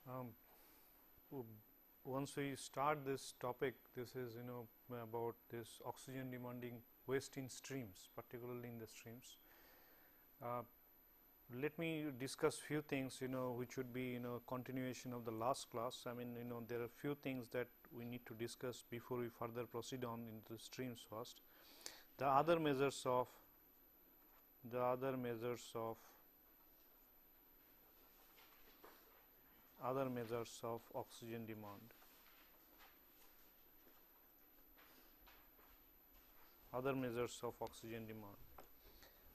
Um, Once we start this topic, this is about this oxygen demanding waste in streams, particularly in the streams. Let me discuss few things which would be continuation of the last class. I mean there are few things that we need to discuss before we further proceed on into the streams first. The other measures of oxygen demand. Other measures of oxygen demand.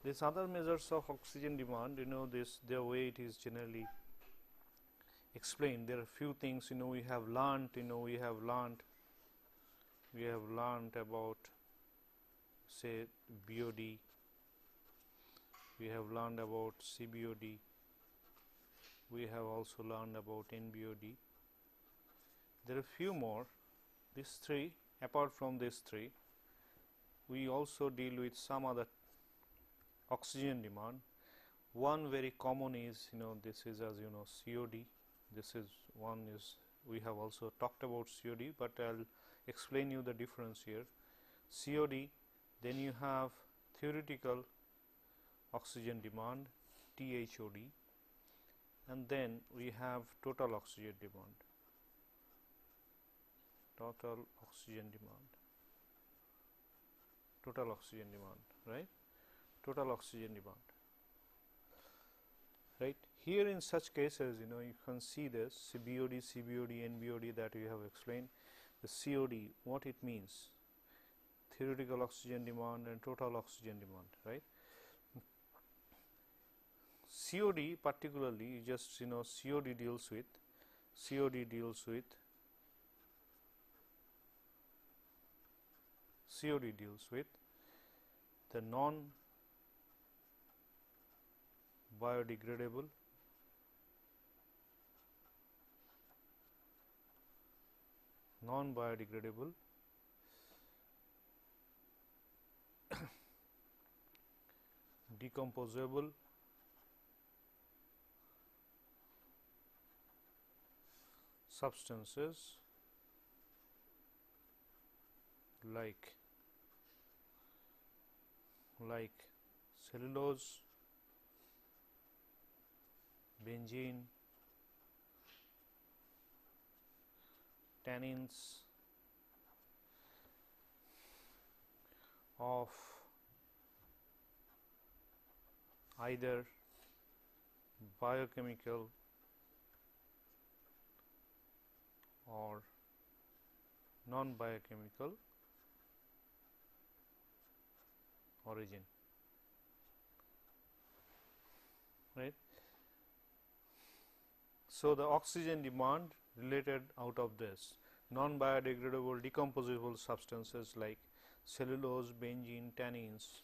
These other measures of oxygen demand, the way it is generally explained. There are few things we have learned. We have learned about, say, BOD. We have learned about CBOD. We have also learned about NBOD. There are few more. These three, apart from these three, we also deal with some other oxygen demand. One very common is this is, as COD. This is one is we have also talked about COD, but I'll explain you the difference here. COD, then you have theoretical oxygen demand, THOD, and then we have total oxygen demand. Total oxygen demand, right? Total oxygen demand, right? Here in such cases, you can see this CBOD, NBOD that we have explained. The COD, what it means, theoretical oxygen demand and total oxygen demand, right? COD particularly, just COD deals with the non-biodegradable decomposable substances like cellulose, benzene, tannins of either biochemical or non-biochemical origin, right? So, the oxygen demand related out of this non-biodegradable decomposable substances like cellulose, benzene, tannins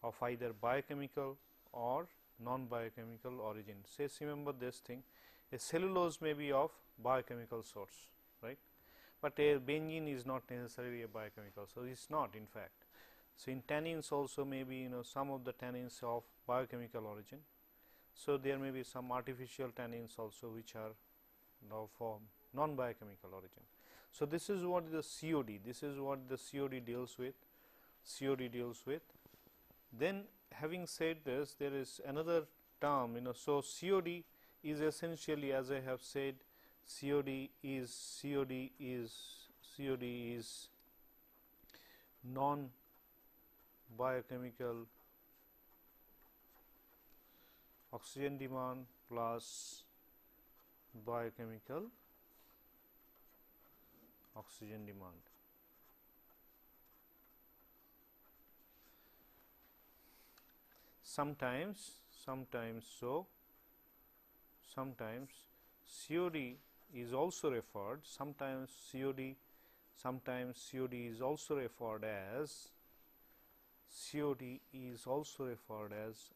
of either biochemical or non-biochemical origin. Say, remember this thing, a cellulose may be of biochemical source, right, but a benzene is not necessarily a biochemical, so it is not in fact. So, in tannins also may be some of the tannins of biochemical origin. So, there may be some artificial tannins also which are now from non-biochemical origin. So, this is what the COD, this is what the COD deals with. Then, having said this, there is another term so COD is essentially, as I have said, COD is non-biochemical oxygen demand plus biochemical oxygen demand. Sometimes COD is also referred, sometimes COD is also referred as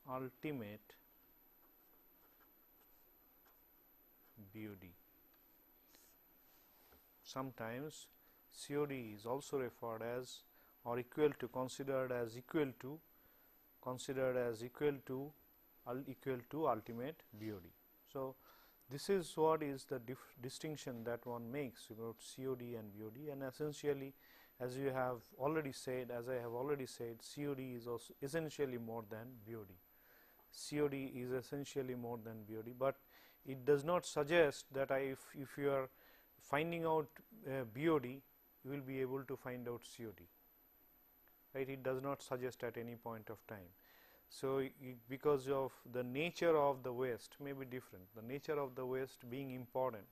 ultimate BOD. Sometimes COD is also referred as or considered as equal to ultimate BOD. So, This is what is the distinction that one makes about COD and BOD, and essentially, as you have already said, as I have already said, COD is also essentially more than BOD. COD is essentially more than BOD, but it does not suggest that if you are finding out BOD, you will be able to find out COD, right. It does not suggest at any point of time. So, because of the nature of the waste may be different, the nature of the waste being important,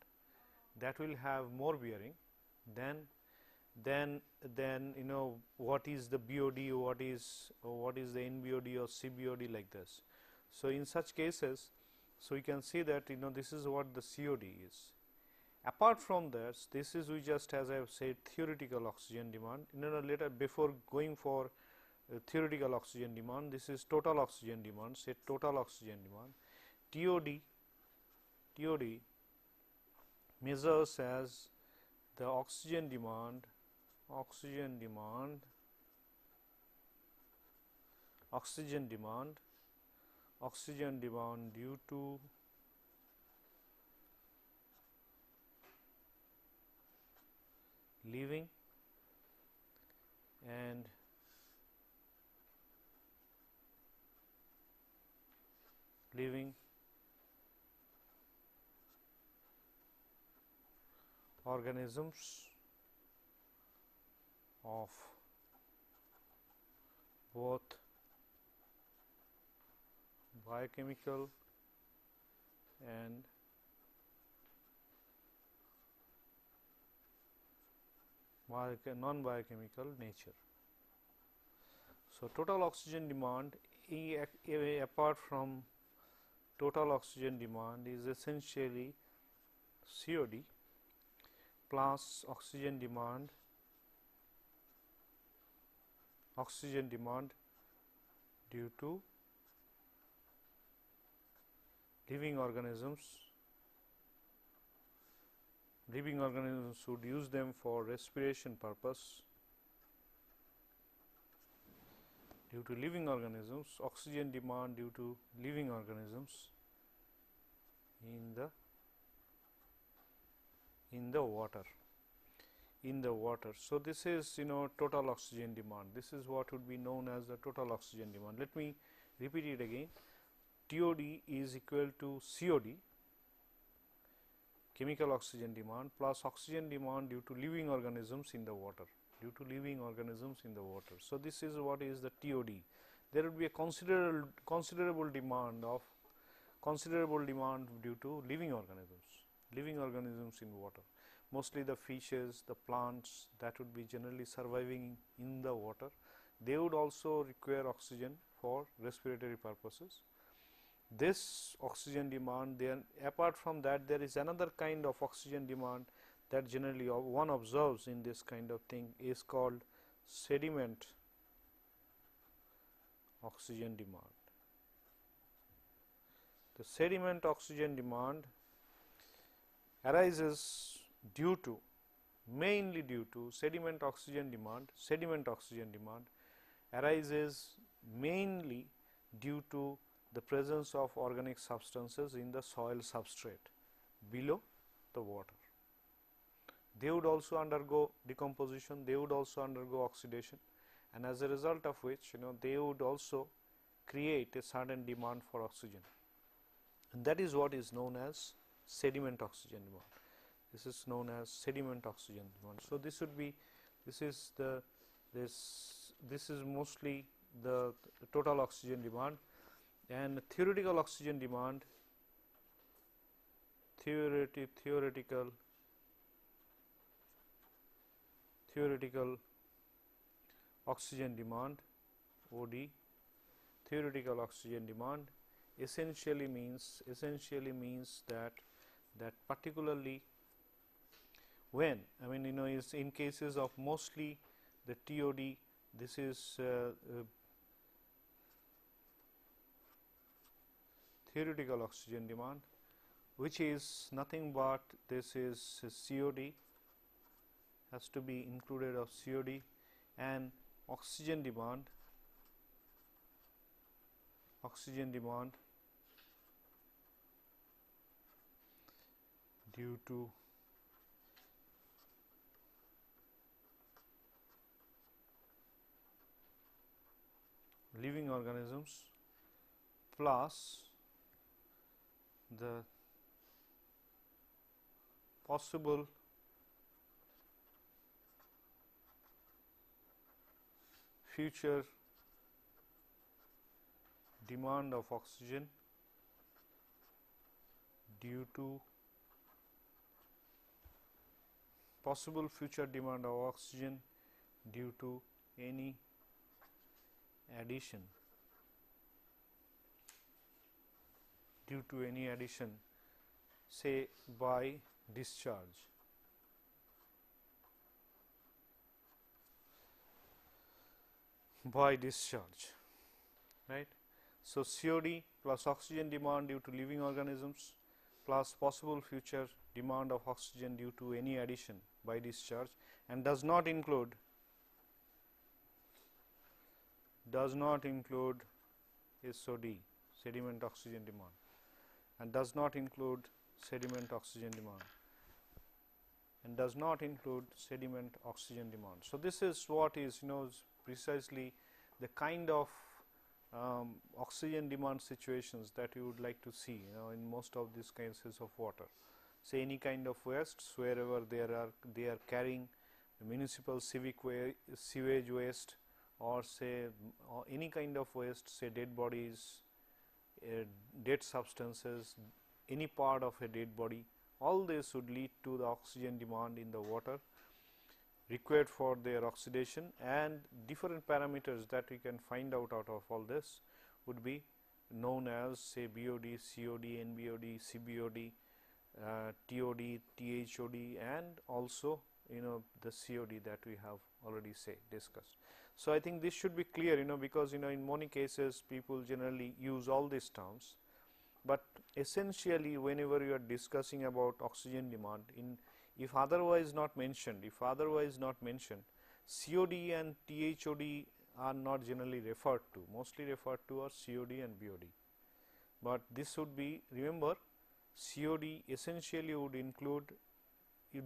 that will have more bearing than you know what is the BOD, what is the NBOD or CBOD, like this. So, in such cases, so you can see that you know this is what the COD is. Apart from this, this is we just, as I have said, theoretical oxygen demand. Later, before going for theoretical oxygen demand, this is total oxygen demand, say total oxygen demand. TOD measures as the oxygen demand due to living and organisms of both biochemical and non-biochemical nature. So, total oxygen demand apart from total oxygen demand is essentially COD plus oxygen demand due to living organisms would use them for respiration purpose. Due to living organisms, oxygen demand due to living organisms in the water. So, this is total oxygen demand. This is what would be known as the total oxygen demand. Let me repeat it again. TOD is equal to COD, chemical oxygen demand, plus oxygen demand due to living organisms in the water. So, this is what is the TOD. There will be a considerable demand due to living organisms in water. Mostly the fishes, the plants that would be generally surviving in the water, they would also require oxygen for respiratory purposes. This oxygen demand, then apart from that, there is another kind of oxygen demand that generally one observes in this kind of thing is called sediment oxygen demand. The sediment oxygen demand arises mainly due to sediment oxygen demand arises mainly due to the presence of organic substances in the soil substrate below the water. They would also undergo decomposition, they would also undergo oxidation, and as a result of which they would also create a certain demand for oxygen, and that is what is known as sediment oxygen demand. This is known as sediment oxygen demand. So, this would be this is mostly the total oxygen demand, and theoretical oxygen demand theoretical oxygen demand OD, theoretical oxygen demand essentially means that particularly when is in cases of mostly the TOD, this is theoretical oxygen demand, which is nothing but this is COD, has to be included of COD, and oxygen demand due to living organisms plus the possible future demand of oxygen due to possible future demand of oxygen due to any addition say by discharge. Right. So, COD plus oxygen demand due to living organisms plus possible future demand of oxygen due to any addition by discharge, and does not include SOD, sediment oxygen demand, and does not include sediment oxygen demand, So, this is what is precisely the kind of oxygen demand situations that you would like to see in most of these cases of water. Say any kind of wastes, wherever they are carrying municipal sewage waste, or say any kind of waste, say dead bodies, dead substances, any part of a dead body, all this would lead to the oxygen demand in the water required for their oxidation, and different parameters that we can find out of all this would be known as say BOD, COD, NBOD, CBOD, TOD, THOD, and also the COD that we have already discussed. So, I think this should be clear because in many cases people generally use all these terms, but essentially whenever you are discussing about oxygen demand, if otherwise not mentioned, COD and THOD are not generally referred to, mostly referred to are COD and BOD. But this would be, remember, COD essentially would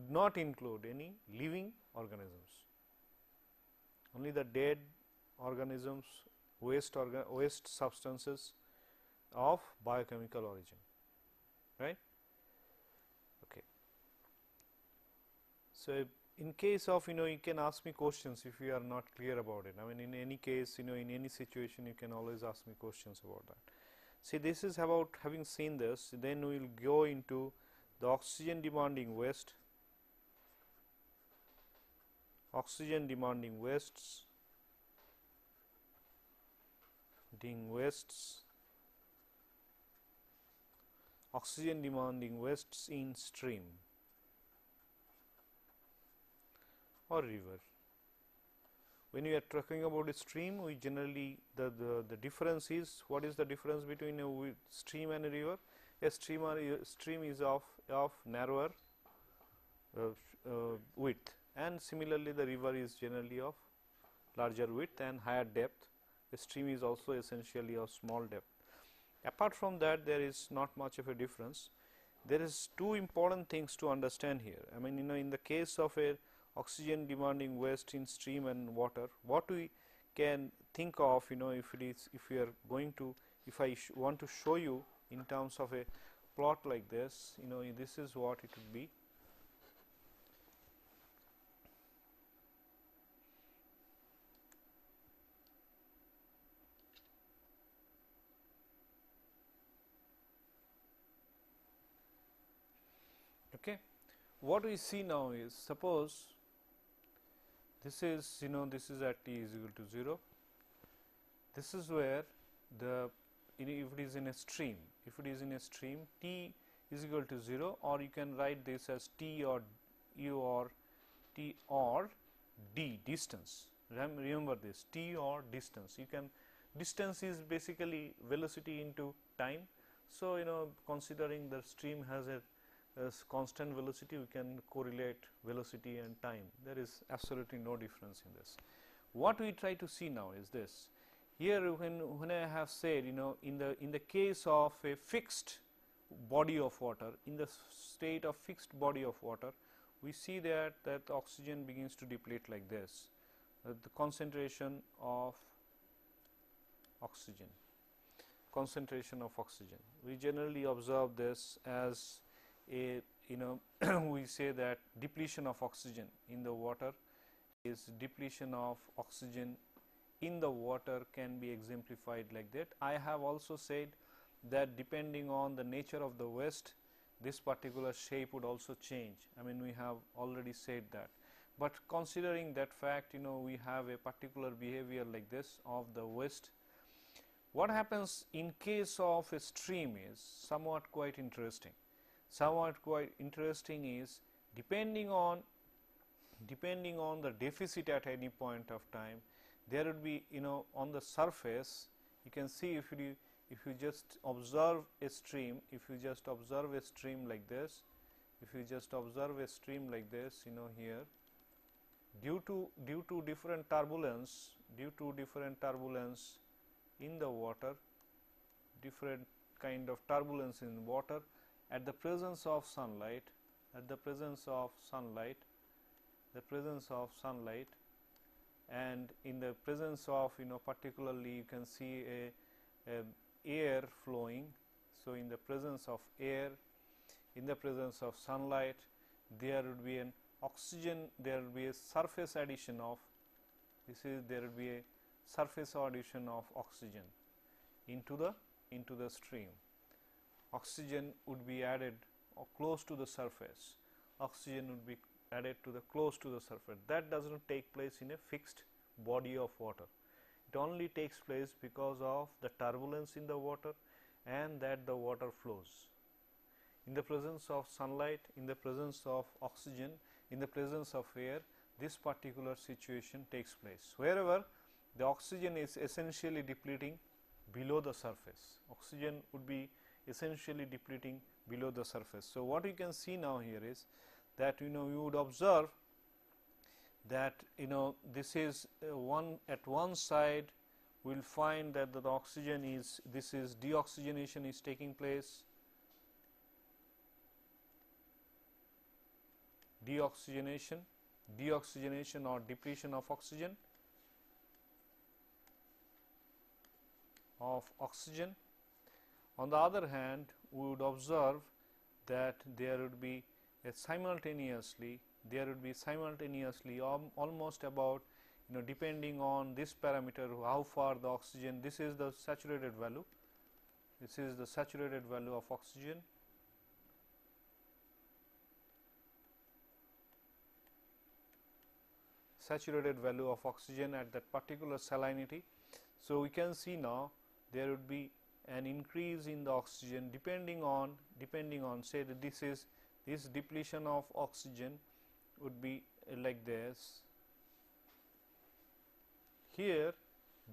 not include any living organisms, only the dead organisms, waste substances of biochemical origin, right. Okay. So, in case of you can ask me questions if you are not clear about it. I mean, in any case in any situation you can always ask me questions about that. See, this is about having seen this, then we will go into the oxygen demanding wastes, oxygen demanding wastes in stream or river. When we are talking about a stream, we generally the difference is, what is the difference between a stream and a river? A stream is of narrower width, and similarly the river is generally of larger width and higher depth. A stream is also essentially of small depth. Apart from that, there is not much of a difference. There is two important things to understand here. I mean, in the case of a oxygen demanding waste in stream and water, what we can think of, if I want to show you in terms of a plot like this, this is what it would be. Okay. What we see now is, suppose this is at t is equal to 0. This is where if it is in a stream, t is equal to 0, or you can write this as t or u or t or d, distance. Remember this, t or distance. Distance is basically velocity into time. So, considering the stream has a constant velocity, we can correlate velocity and time. There is absolutely no difference in this. What we try to see now is this. Here when I have said in the case of a fixed body of water, in the state of fixed body of water, we see that oxygen begins to deplete like this. The concentration of oxygen. We generally observe this as a, we say that depletion of oxygen in the water is depletion of oxygen in the water can be exemplified like that. I have also said that depending on the nature of the waste, this particular shape would also change. I mean, we have already said that, but considering that fact, we have a particular behavior like this of the waste. What happens in case of a stream is somewhat quite interesting. Is depending on the deficit at any point of time, there would be, on the surface, you can see if you just observe a stream, like this, here, due to different turbulence in the water, different kind of turbulence in water, at the presence of sunlight, and in the presence of, particularly you can see a air flowing. So, in the presence of air, in the presence of sunlight, there would be an oxygen, there will be a surface addition of oxygen into the stream. Oxygen would be added close to the surface. That does not take place in a fixed body of water. It only takes place because of the turbulence in the water and that the water flows. In the presence of sunlight, in the presence of oxygen, in the presence of air, this particular situation takes place. Wherever the oxygen is essentially depleting below the surface, oxygen would be essentially depleting below the surface. So, what we can see now here is that we would observe that this is at one side we will find that the oxygen is, this is deoxygenation is taking place, deoxygenation or depletion of oxygen, On the other hand, we would observe that there would be simultaneously almost about, depending on this parameter, how far the oxygen, this is the saturated value, of oxygen, at that particular salinity. So, we can see now there would be an increase in the oxygen depending on say that this depletion of oxygen would be like this. Here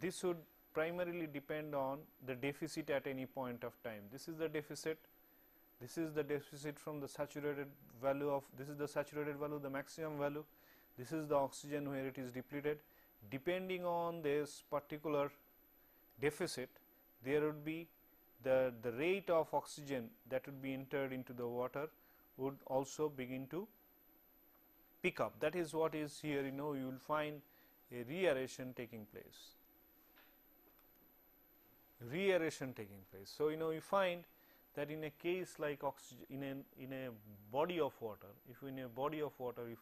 this would primarily depend on the deficit at any point of time. This is the deficit from the saturated value of, this is the saturated value, the maximum value, this is the oxygen where it is depleted. Depending on this particular deficit, there would be the rate of oxygen that would be entered into the water would also begin to pick up. That is what is here, you will find a reaeration taking place. So, you find that in a case like oxygen, in a body of water, if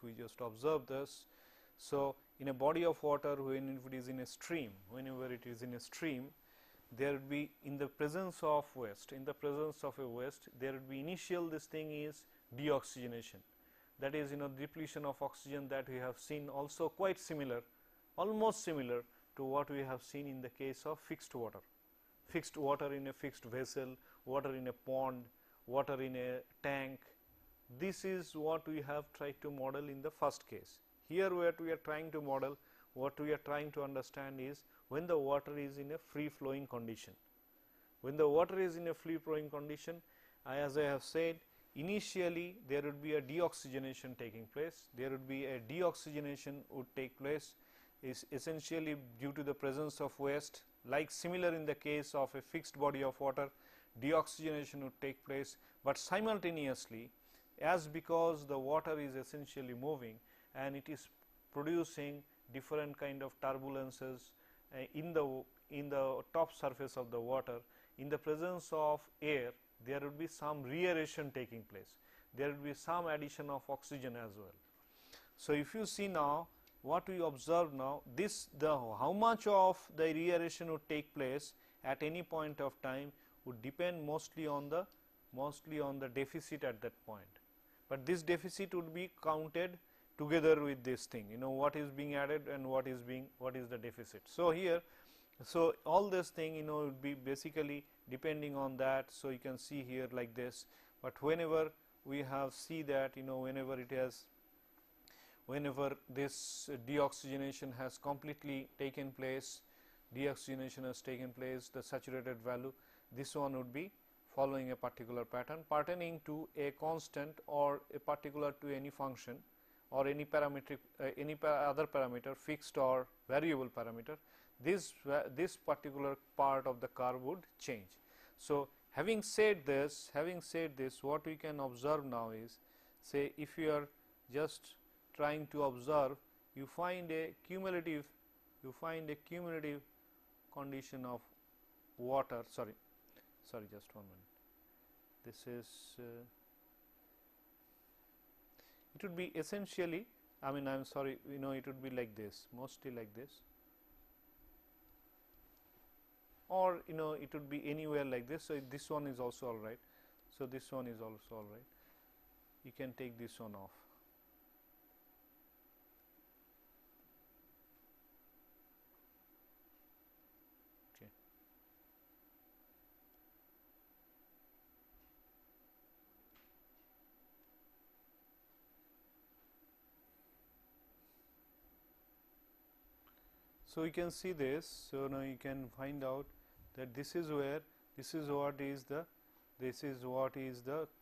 we just observe this, so in a body of water, whenever it is in a stream, there would be, in the presence of a waste, there would be initial, this thing is deoxygenation, that is depletion of oxygen, that we have seen also quite similar, almost similar to what we have seen in the case of fixed water in a fixed vessel, water in a pond, water in a tank. This is what we have tried to model in the first case. Here what we are trying to model, what we are trying to understand is when the water is in a free flowing condition. When the water is in a free flowing condition, as I have said, initially there would be a deoxygenation taking place. There would be a deoxygenation would take place, is essentially due to the presence of waste, like similar in the case of a fixed body of water. deoxygenation would take place, but simultaneously, as because the water is essentially moving and it is producing different kind of turbulences in the top surface of the water, in the presence of air there would be some reaeration taking place, there would be some addition of oxygen as well. So, if you see now what we observe now, this how much of the reaeration would take place at any point of time would depend mostly on the deficit at that point, but this deficit would be counted together with this thing, what is being added and what is the deficit. So, here, so all this thing would be basically depending on that. So, you can see here like this, but whenever we have see that whenever this deoxygenation has completely taken place, deoxygenation has taken place, the saturated value, this one would be following a particular pattern pertaining to a constant or a particular to any function or any parametric other parameter, fixed or variable parameter. This particular part of the curve would change. So, having said this, what we can observe now is, say if you are just trying to observe, you find a cumulative condition of water, sorry just 1 minute, this is it would be essentially, I mean I am sorry, it would be like this, mostly like this, or it would be anywhere like this. So, this one is also all right. So, this one is also all right, you can take this one off. Okay. So, you can see this. So, now you can find out that this is where this is what is the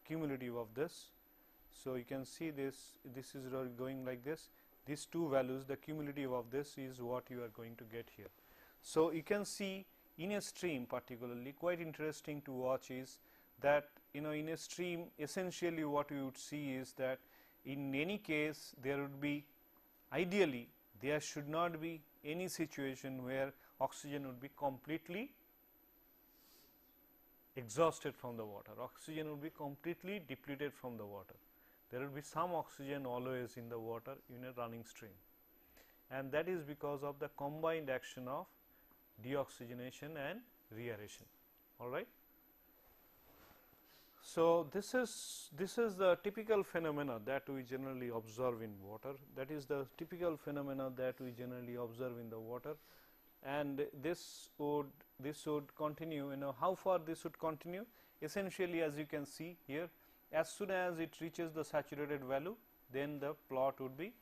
cumulative of this. So, you can see this is going like this, these two values, the cumulative of this is what you are going to get here. So, you can see in a stream particularly quite interesting to watch is that in a stream essentially what we would see is that in any case there would be, ideally there should not be any situation where oxygen would be completely exhausted from the water, oxygen would be completely depleted from the water. There will be some oxygen always in the water in a running stream, and that is because of the combined action of deoxygenation and reaeration. All right. So, this is the typical phenomena that we generally observe in water, that is the typical phenomena that we generally observe in the water, and this would continue. How far this would continue? Essentially, as you can see here, as soon as it reaches the saturated value, then the plot would be,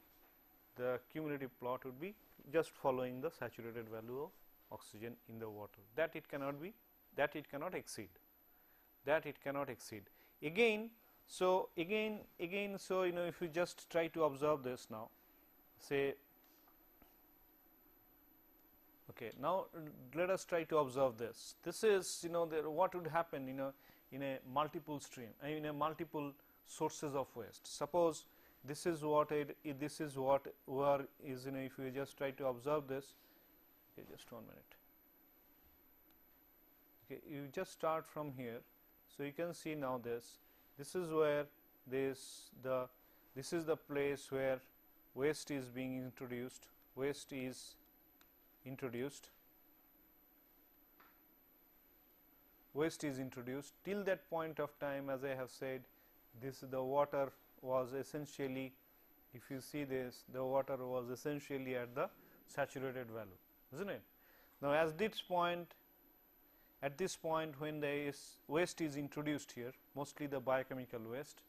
the cumulative plot would be just following the saturated value of oxygen in the water, that it cannot be, that it cannot exceed, again. So, again so if you just try to observe this now, say, okay, now let us try to observe this. This is what would happen in a multiple stream, in a multiple sources of waste. Suppose this is what where is, if you just try to observe this, okay, just 1 minute. Okay, you just start from here. So, you can see now this is where this is the place where waste is being introduced, till that point of time. As I have said, the water was essentially, if you see this, the water was essentially at the saturated value, isn't it? Now, at this point when the waste is introduced here, mostly the biochemical waste,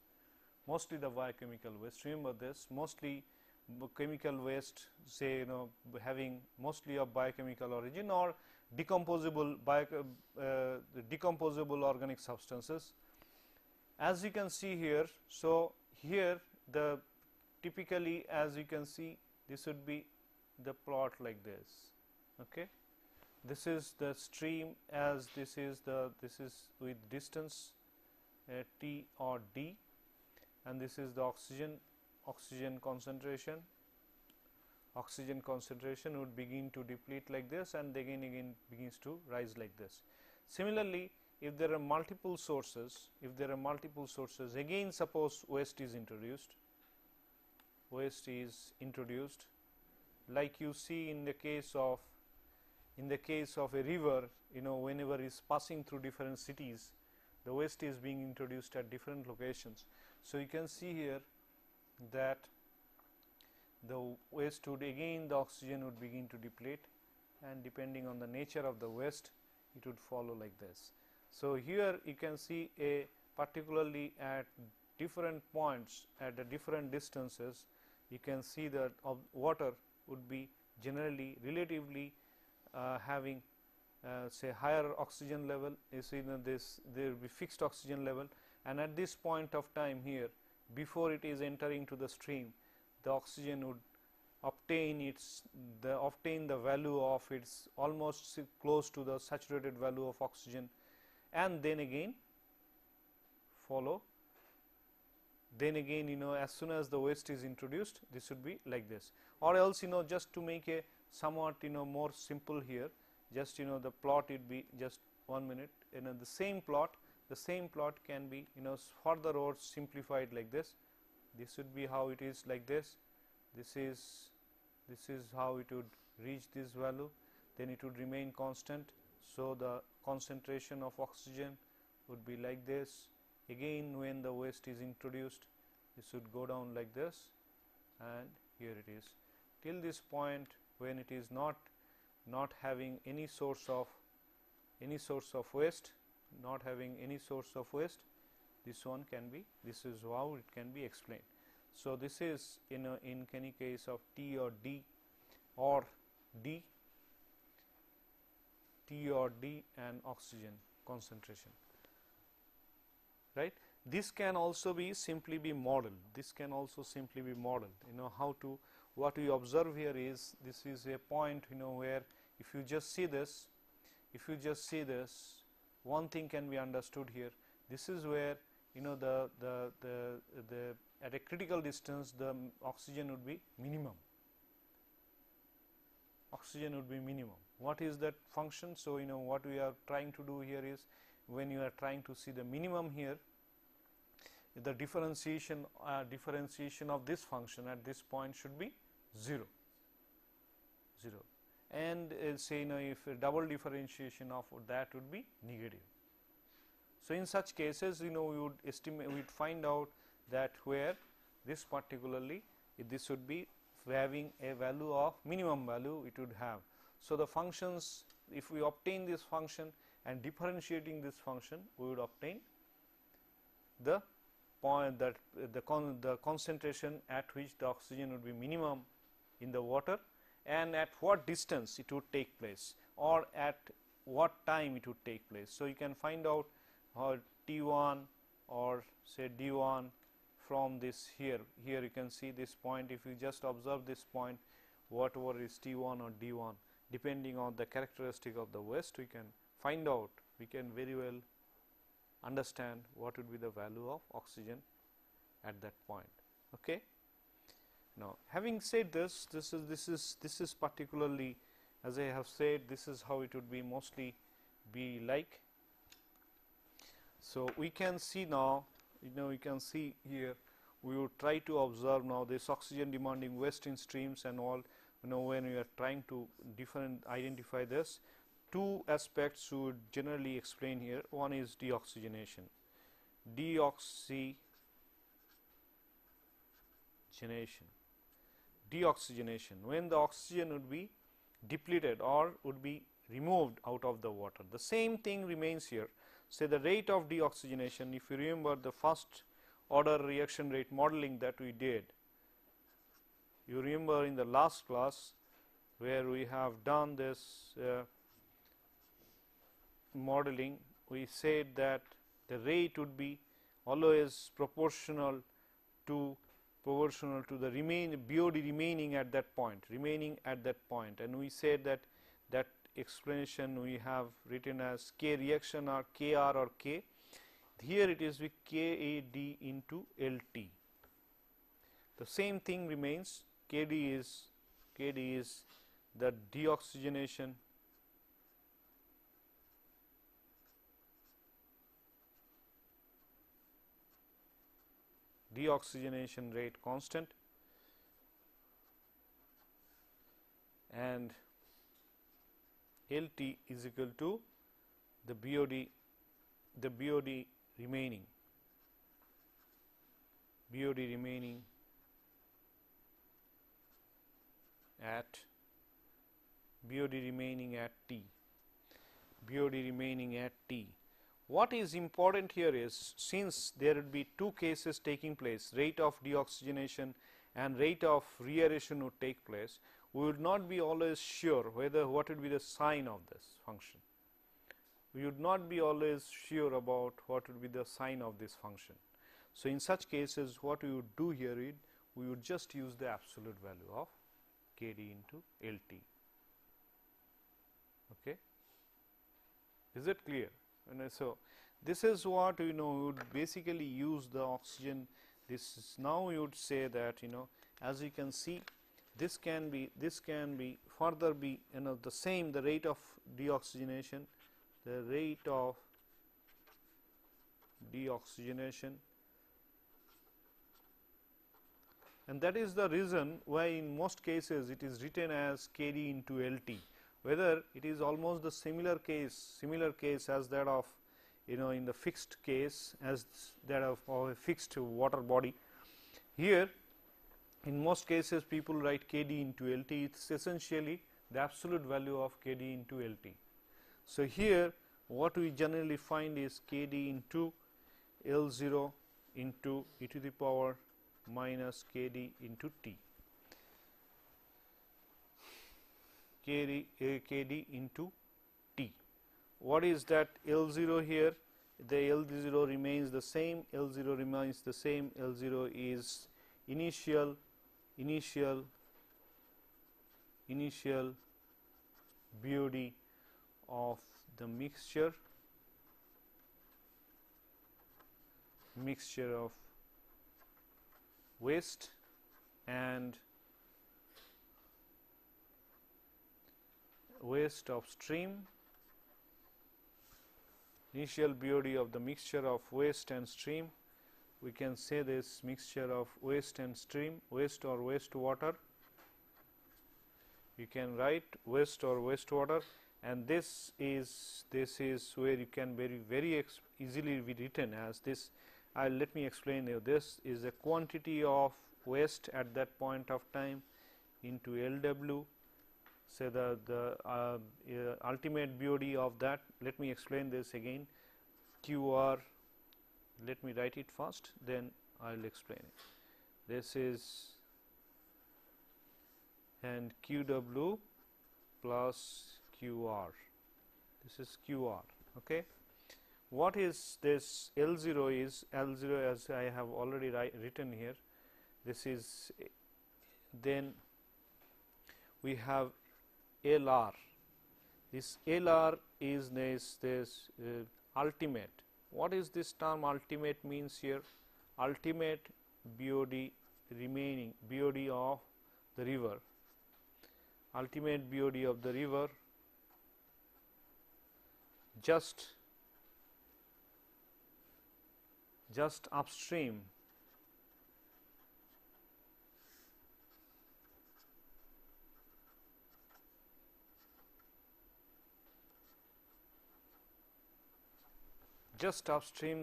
remember this, mostly chemical waste, say having mostly of biochemical origin or decomposable organic substances, as you can see here. So, here the typically, as you can see, this would be the plot like this. Okay. this is the stream, as this is with distance T or D, and this is the oxygen concentration. Oxygen concentration would begin to deplete like this, and again begins to rise like this. Similarly, if there are multiple sources, again suppose waste is introduced, like you see in the case of a river, whenever it is passing through different cities, the waste is being introduced at different locations. So you can see here that the waste would again, the oxygen would begin to deplete, and depending on the nature of the waste, it would follow like this. So here you can see particularly at different points, at the different distances, you can see that water would be generally relatively having say higher oxygen level. You see that there will be fixed oxygen level, and at this point of time here, before it is entering to the stream, the oxygen would obtain the value of its almost close to the saturated value of oxygen, and then again follow. Then again, as soon as the waste is introduced, this would be like this. Or else, just to make a somewhat more simple here, just the plot would be just 1 minute. The same plot can be further simplified like this. This would be how it is like this. This is how it would reach this value, then it would remain constant. So the concentration of oxygen would be like this. Again, when the waste is introduced, this would go down like this, and here it is till this point when it is not having any source of waste, this one can be, this is how it can be explained. So this is in any case of T or D and oxygen concentration, right. This can also be simply be modeled. What we observe here is, this is a point where if you just see this, one thing can be understood here. This is where at a critical distance the oxygen would be minimum. What is that function? So what we are trying to do here is, when you are trying to see the minimum here, the differentiation of this function at this point should be 0, and say if a double differentiation of that would be negative. So in such cases, we would find out that where this particularly, this would be having a value of minimum value it would have. So the functions, if we obtain this function and differentiating this function, we would obtain the point that the concentration at which the oxygen would be minimum in the water, and at what distance it would take place, or at what time it would take place. So you can find out T1 or say D1 from this here. Here you can see this point. If you just observe this point, whatever is T1 or D1, depending on the characteristic of the waste, we can find out, we can very well understand what would be the value of oxygen at that point. Okay. Now, having said this, this is particularly, as I have said, this is how it would be mostly be like. So we can see now, we can see here, we would try to observe now this oxygen demanding waste in streams and all. When we are trying to identify this, two aspects would generally explain here. One is deoxygenation. Deoxygenation, when the oxygen would be depleted or would be removed out of the water. The same thing remains here. Say the rate of deoxygenation, if you remember the first order reaction rate modeling that we did, you remember in the last class where we have done this modeling, we said that the rate would be always proportional to the BOD remaining at that point, and we said that explanation we have written as K reaction or Kr or K. Here it is with KAD into LT. The same thing remains. KD is the deoxygenation rate constant, and LT is equal to the BOD remaining at T. What is important here is, since there would be two cases taking place, rate of deoxygenation and rate of reaeration would take place, we would not be always sure whether what would be the sign of this function. We would not be always sure about what would be the sign of this function. So, in such cases what we would do here is, we would just use the absolute value of KD into LT. Okay. Is it clear? And so, this is what we would basically use the oxygen. This is, now you would say that as you can see, this can be further be the same, the rate of deoxygenation, and that is the reason why in most cases it is written as KD into LT. Whether it is almost the similar case as that of in the fixed case as that of a fixed water body. Here in most cases people write KD into LT. It is essentially the absolute value of KD into LT. So, here what we generally find is KD into L0 into e to the power minus KD into T. KD into T. What is that L0 here? The L0 remains the same. L0 is initial BOD of the mixture of waste and waste of stream, initial BOD of the mixture of waste and stream. We can say this mixture of waste and stream, waste or wastewater. You can write waste or wastewater, and this is where you can very easily be written as this. Let me explain you. This is a quantity of waste at that point of time into LW. Say the ultimate BOD of that. Let me explain this again. QR, let me write it first, then I will explain it. This is, and QW plus QR. This is QR. Okay. What is this L0 is? L0, as I have already written here, this is, then we have LR. This LR is this ultimate. What is this term ultimate means here? Ultimate BOD remaining, BOD of the river, ultimate BOD of the river just upstream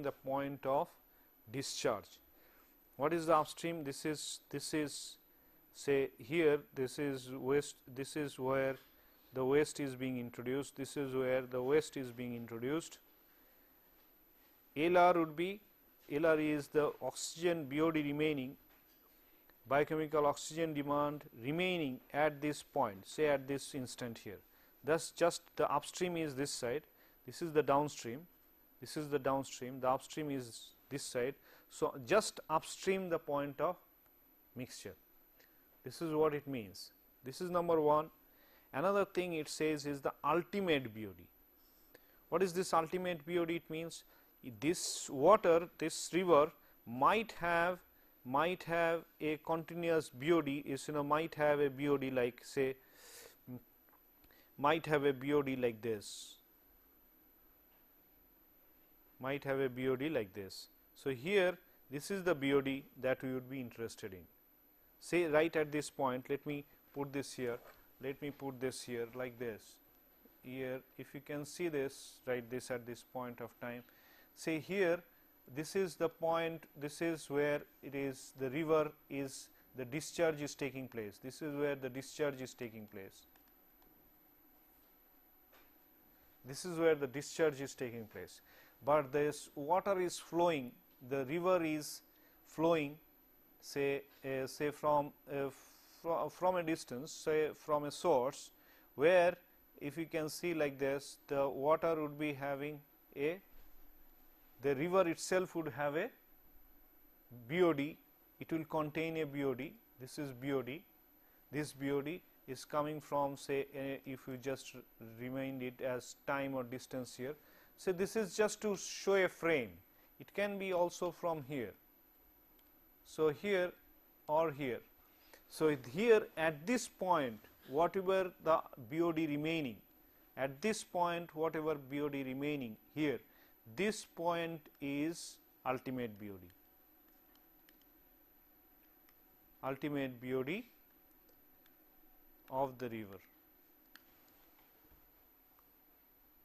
the point of discharge. What is the upstream? This is say here, this is waste, this is where the waste is being introduced, this is where the waste is being introduced. LR would be, LR is the oxygen BOD remaining, biochemical oxygen demand remaining at this point, say at this instant here. Thus, just the upstream is this side, this is the downstream, this is the downstream, the upstream is this side. So, just upstream the point of mixture. This is what it means. This is number one. Another thing it says is the ultimate BOD. What is this ultimate BOD? It means this water, this river might have a continuous BOD, is might have a BOD like, say, might have a BOD like this, might have a BOD like this. So, here this is the BOD that we would be interested in. Say right at this point, let me put this here, let me put this here like this. Here, if you can see this, write this at this point of time. Say here, this is the point, this is where it is, the river is, the discharge is taking place. This is where the discharge is taking place. This is where the discharge is taking place. But this water is flowing, the river is flowing, say from a distance, say from a source, where if you can see like this, the water would be having a, the river itself would have a BOD, it will contain a BOD, this is BOD, this BOD is coming from, say, if you just remind it as time or distance here. So, this is just to show a frame, it can be also from here. So, here or here. So, here at this point, whatever the BOD remaining, at this point whatever BOD remaining here, this point is ultimate BOD, ultimate BOD of the river.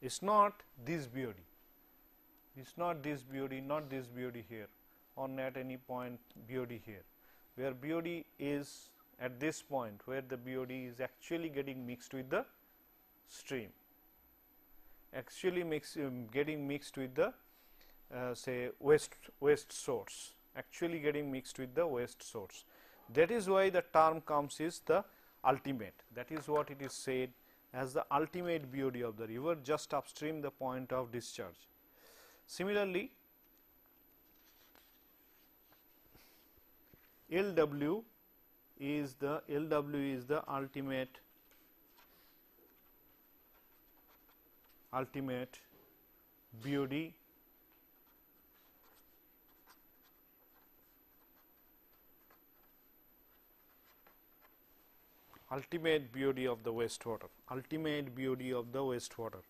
It is not this BOD, it is not this BOD, not this BOD here, or at any point BOD here, where BOD is at this point, where the BOD is actually getting mixed with the stream, actually getting mixed with the say waste source, actually getting mixed with the waste source. That is why the term comes is the ultimate, that is what it is said as the ultimate BOD of the river just upstream the point of discharge. Similarly, LW is the ultimate BOD ultimate BOD of the wastewater, ultimate BOD of the wastewater.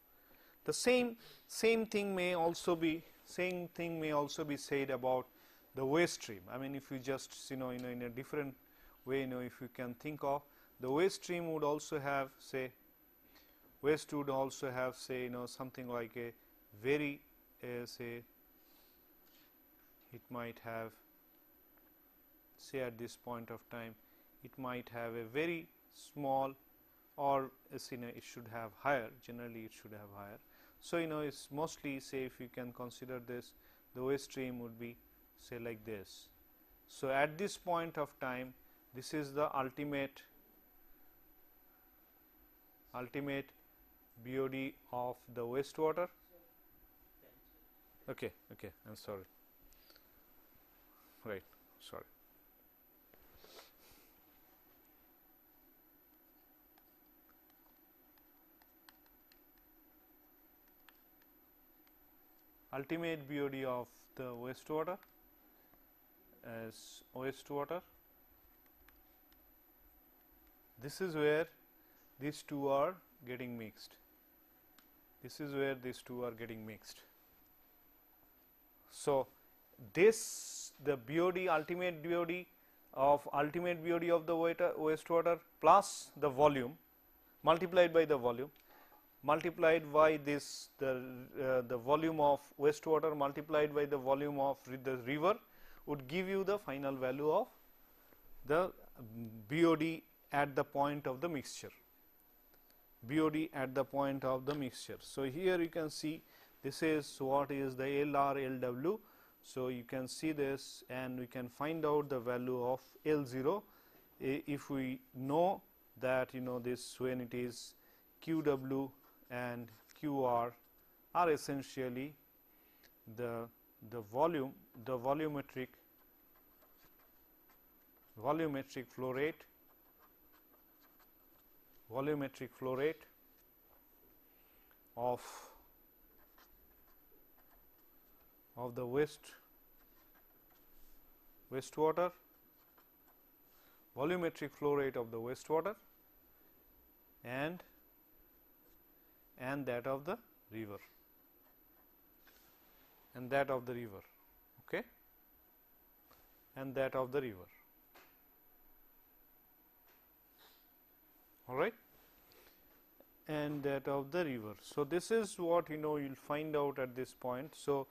The same thing may also be said about the waste stream. I mean, if you just in a different way, if you can think of, the waste stream would also have, say, waste would also have, say, something like a very say, it might have, say, at this point of time, it might have a very small, or it should have higher, generally it should have higher. So, it's mostly, say, if you can consider this, the waste stream would be, say, like this. So, at this point of time, this is the ultimate BOD of the wastewater. Okay, I am sorry, right, sorry. Ultimate BOD of the wastewater as wastewater. This is where these two are getting mixed. This is where these two are getting mixed. So, this the BOD, ultimate BOD of the wastewater plus the volume multiplied by the volume multiplied by this the volume of wastewater multiplied by the volume of the river would give you the final value of the BOD at the point of the mixture, BOD at the point of the mixture. So, here you can see this is what is the LR LW. So, you can see this and we can find out the value of L0 if we know that this when it is QW and QR are essentially the volumetric flow rate volumetric flow rate of the wastewater, volumetric flow rate of the wastewater, and that of the river, okay, and that of the river. All right, and that of the river. So, this is what you will find out at this point. So,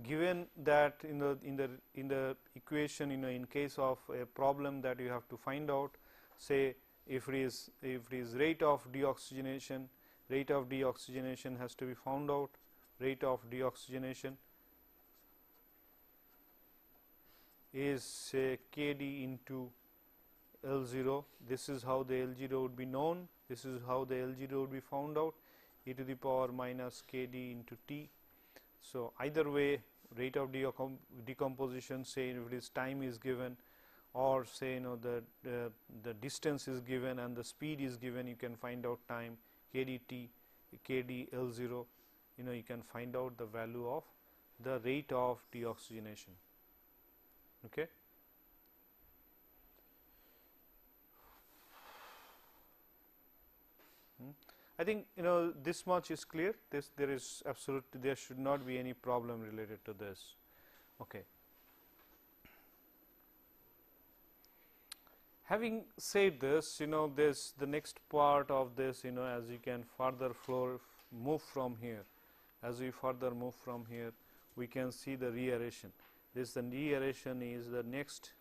given that in the equation, in case of a problem that you have to find out, say if it is rate of deoxygenation has to be found out. Rate of deoxygenation is say Kd into L0. This is how the L0 would be known. This is how the L0 would be found out, e to the power minus Kd into T. So, either way, rate of decomposition, say if it is time is given, or say the distance is given and the speed is given, you can find out time Kd T, Kd L0, you can find out the value of the rate of deoxygenation. Okay. I think this much is clear. There should not be any problem related to this. Okay. Having said this, this the next part of this, as you can further move from here, as we further move from here, we can see the reaeration. The reaeration is the next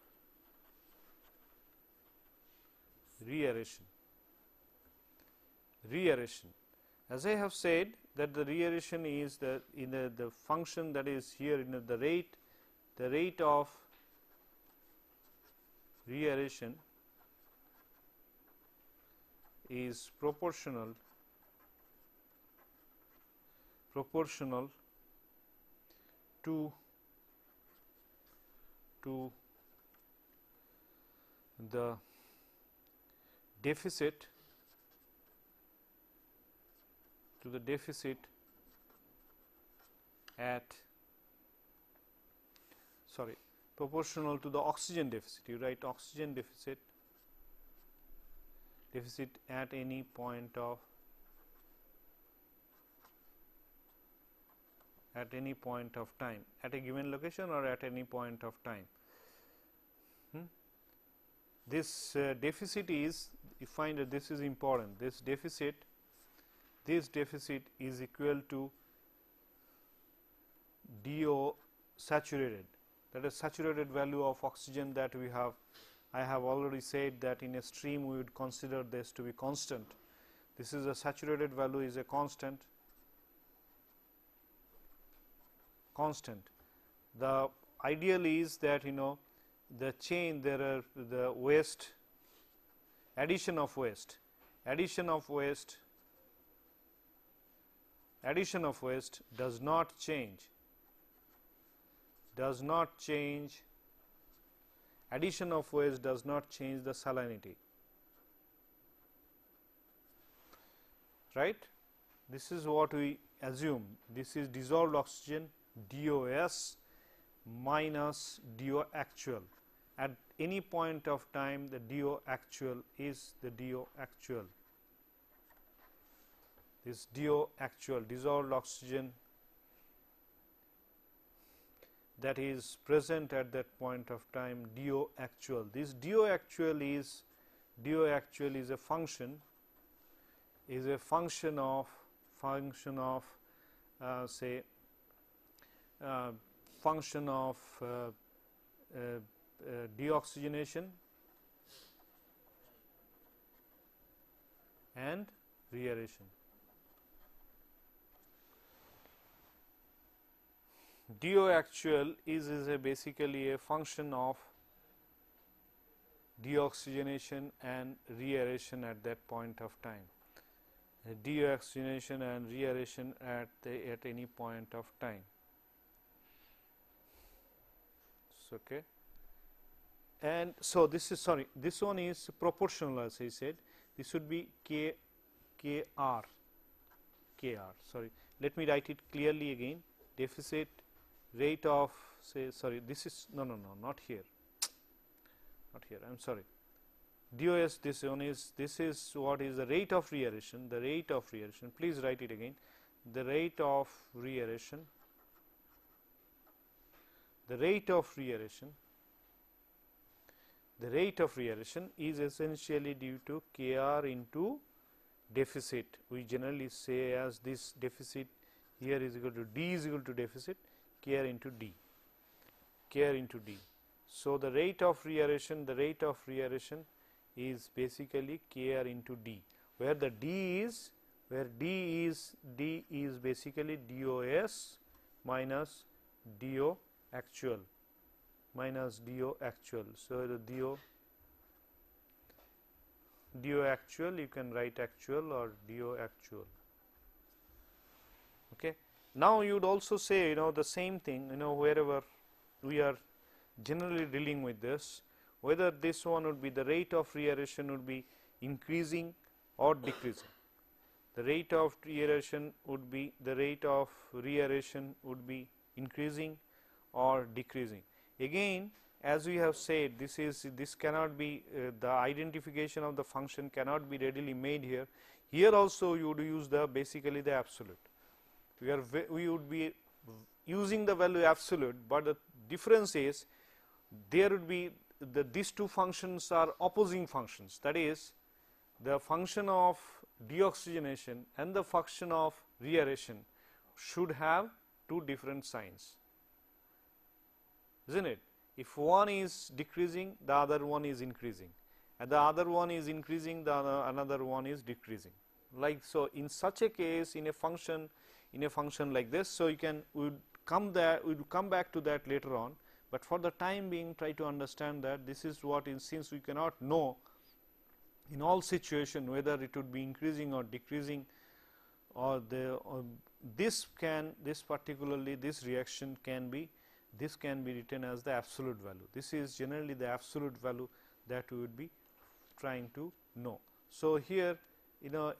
reaeration. As I have said, that the reaeration is the function that is here the rate of reaeration is proportional to the deficit proportional to the oxygen deficit. You write oxygen deficit at any point of time, at a given location or at any point of time. This deficit is, you find that this is important. This deficit is equal to DO saturated, that is saturated value of oxygen that we have. I have already said that in a stream we would consider this to be constant. This is a saturated value, is a constant. The ideal is that the chain, there are the waste, addition of waste does not change. Addition of waste does not change the salinity, right? This is what we assume. This is dissolved oxygen DOS minus DO actual. At any point of time, the DO actual is the DO actual. This DO actual, dissolved oxygen that is present at that point of time, DO actual. This DO actual is a function of deoxygenation and reaeration. DO actual is basically a function of deoxygenation and reaeration at that point of time. Deoxygenation and reaeration at any point of time. So, okay. And so this is, sorry, this one is proportional, as I said. This would be K Kr, sorry, let me write it clearly again. Deficit rate of, say, sorry, this is no, not here, I am sorry. DOS, this one is, this is what is the rate of reaeration, please write it again, the rate of reaeration, the rate of reaeration is essentially due to Kr into deficit. We generally say as this deficit here is equal to D is equal to deficit Kr into D. So, the rate of reaeration is basically Kr into D, where the D is basically DOS minus DO actual. So, the DO actual, you can write actual or DO actual. Okay. Now, you would also say the same thing wherever we are generally dealing with this, whether this one would be the rate of reaeration would be increasing or decreasing. The rate of reaeration would be increasing or decreasing. Again, as we have said, this cannot be the identification of the function cannot be readily made here. Here also you would use basically the absolute. We would be using the value absolute, but the difference is there would be these two functions are opposing functions, that is the function of deoxygenation and the function of reaeration should have two different signs, isn't it? If one is decreasing, the other one is increasing, and the other one is increasing, another one is decreasing, like so. In such a case, in a function like this, so we would come back to that later on, but for the time being try to understand that this is what is, since we cannot know in all situation whether it would be increasing or decreasing, or this reaction can be written as the absolute value. This is generally the absolute value that we would be trying to know. So, here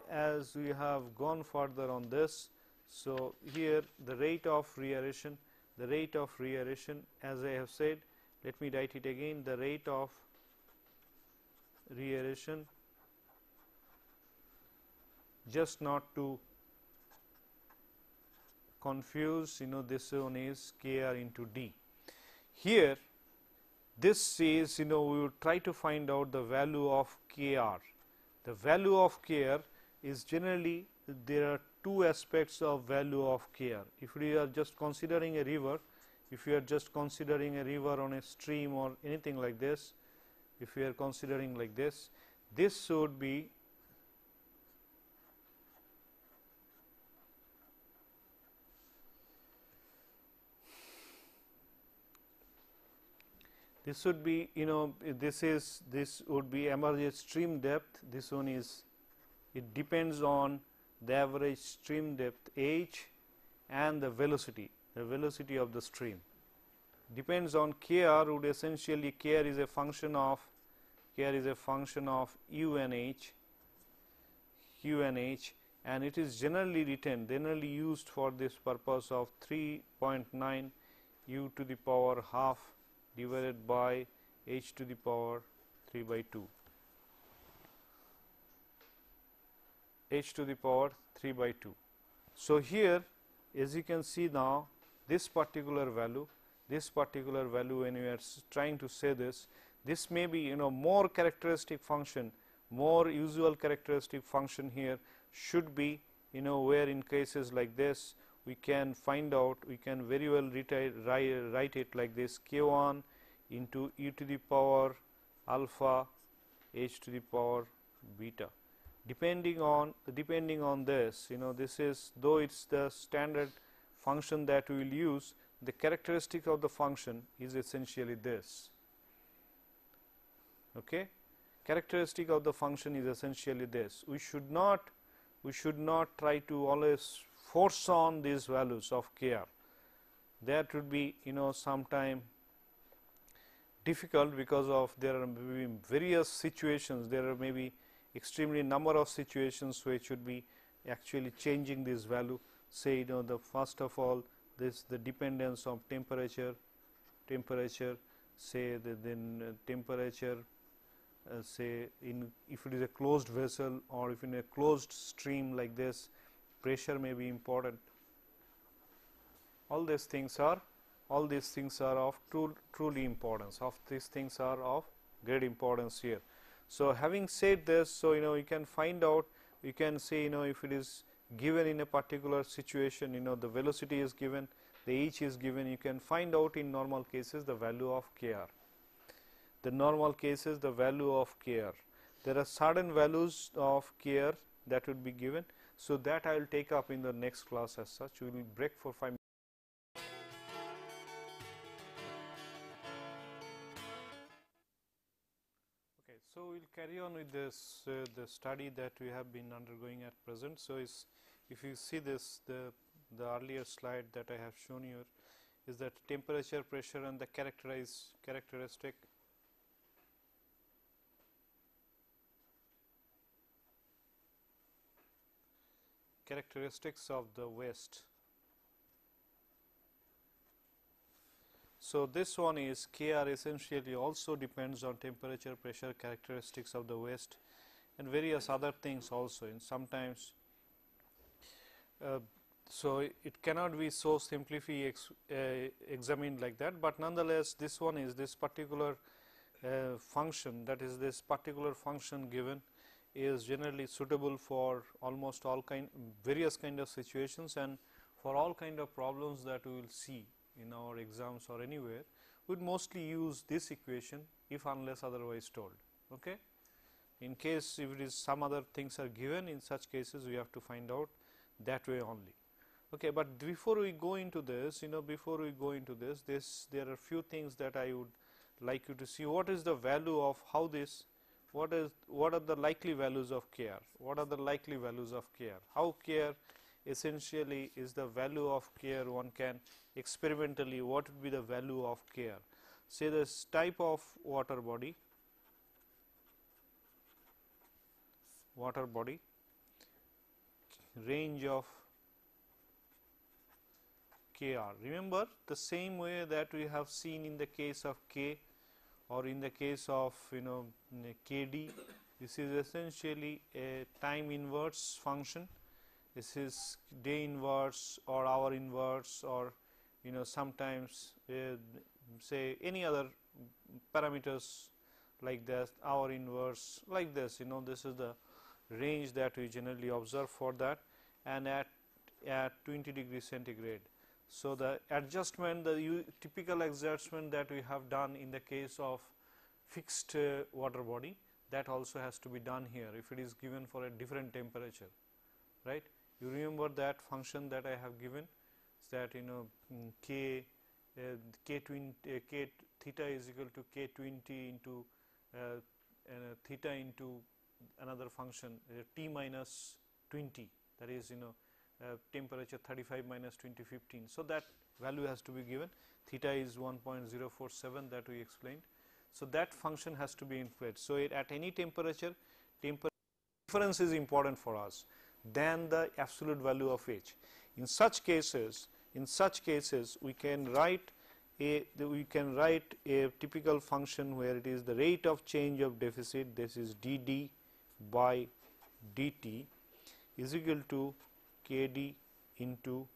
as we have gone further on this, so here the rate of reaeration, as I have said, let me write it again, the rate of reaeration, just not to confuse, this one is Kr into D. Here this is, we would try to find out the value of Kr. The value of Kr is generally, there are two aspects of value of Kr. If we are just considering a river, on a stream or anything like this, if we are considering like this should be this would be this would be average stream depth. This one is, it depends on the average stream depth h and the velocity of the stream. Depends on Kr, would essentially Kr is a function of u and h, and it is generally used for this purpose of 3.9 u to the power half divided by h to the power 3 by 2. So, here as you can see now, this particular value when we are trying to say this may be more characteristic function, more usual characteristic function here should be where in cases like this we can find out, we can very well write it like this, K1 into e to the power alpha h to the power beta. Depending on this, this is, though it is the standard function that we will use, the characteristic of the function is essentially this. Okay, characteristic of the function is essentially this. We should not try to always force on these values of Kr. That would be sometime difficult, because of there are maybe various situations, there are maybe extremely number of situations where it should be actually changing this value. Say the first of all this the dependence of temperature, say then temperature, say if it is a closed vessel or if in a closed stream like this, pressure may be important. All these things are of truly importance. These things are of great importance here. So, having said this, so you can find out, you can say if it is given in a particular situation, the velocity is given, the h is given, you can find out in normal cases the value of kr. The normal cases the value of kr. There are certain values of kr that would be given. So, that I will take up in the next class as such. We will break for 5 minutes. Okay, so we will carry on with this the study that we have been undergoing at present. So, if you see this the earlier slide that I have shown you is that temperature, pressure and the characteristics of the waste. So, this one is Kr essentially also depends on temperature, pressure, characteristics of the waste and various other things also, and sometimes so it cannot be so simply examined like that, but nonetheless this one is this particular function, that is this particular function given is generally suitable for almost all various kind of situations and for all kind of problems that we will see in our exams or anywhere. We would mostly use this equation if unless otherwise told. Okay. In case if it is some other things are given, in such cases we have to find out that way only. Okay, but before we go into this, there are few things that I would like you to see. What is the value of how this, what are the likely values of Kr? What are the likely values of Kr? How Kr essentially is the value of Kr, one can experimentally, what would be the value of Kr? Say this type of water body, range of Kr. Remember the same way that we have seen in the case of K or in the case of Kd, this is essentially a time inverse function. This is day inverse or hour inverse or sometimes say any other parameters like this, hour inverse like this, this is the range that we generally observe for that, and at 20 degrees centigrade. So, the adjustment, the typical adjustment that we have done in the case of fixed water body, that also has to be done here if it is given for a different temperature, right. You remember that function that I have given, that k theta is equal to k20 into theta into another function t minus 20, that is temperature 35 minus 2015. So, that value has to be given, theta is 1.047 that we explained. So, that function has to be inflated. So, at any temperature difference is important for us than the absolute value of H. In such cases we can write a typical function where it is the rate of change of deficit, this is dd by dt is equal to kd into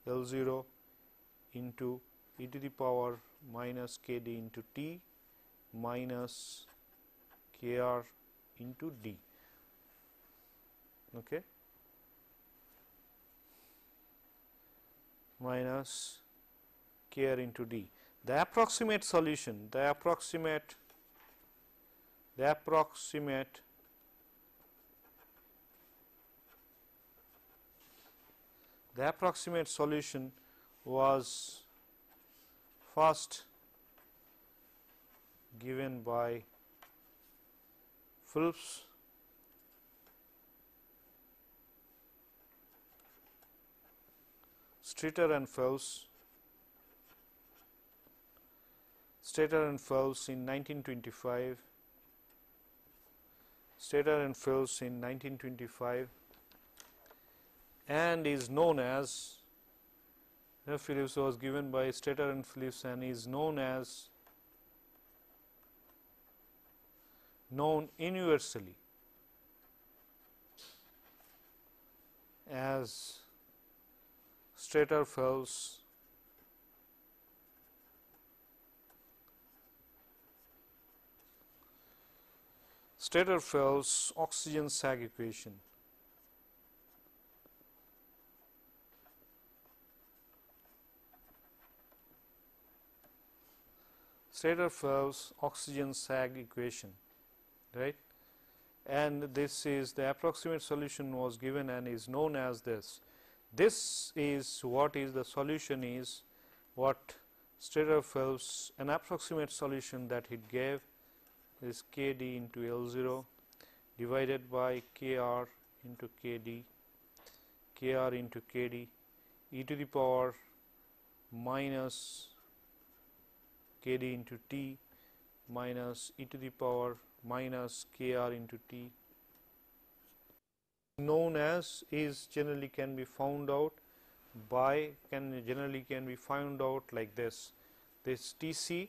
L0 into e to the power minus kd into t minus kr into d. Okay, minus kr into d. The approximate solution, the approximate solution was first given by Phillips, Streeter and Phelps in 1925, Stator and Phillips in 1925, and is known as Phillips was given by Stator and Phillips and is known universally as Stator-Phillips oxygen sag equation. Stator-Phillips oxygen sag equation, right? And this is the approximate solution was given and is known as this. This is what is the solution is what Stator-Phillips, an approximate solution that he gave is Kd into L0 divided by Kr into Kd, Kr into Kd e to the power minus Kd into T minus e to the power minus Kr into T, known as is generally can be found out like this. This Tc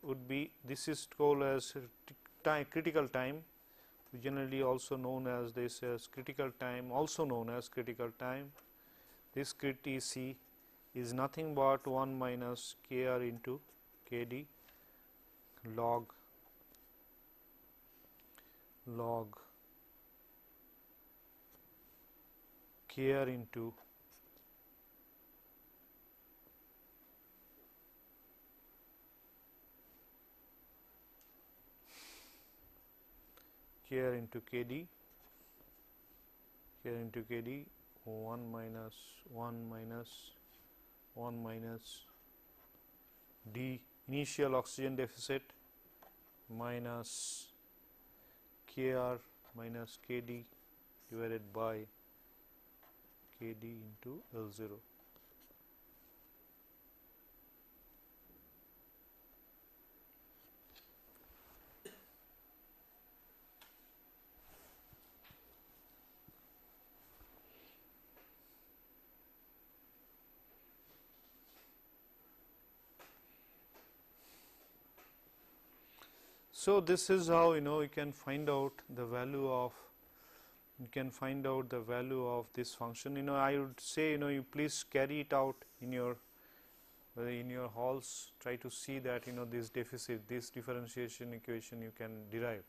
would be, this is called as critical time, generally also known as this as critical time, also known as critical time. This Tc is nothing but 1 minus Kr into Kd log Kr into Kd 1 minus d initial oxygen deficit minus Kr minus Kd divided by Kd into L0. So, this is how you can find out the value of this function. I would say you please carry it out in your halls, try to see that this deficit, this differentiation equation you can derive.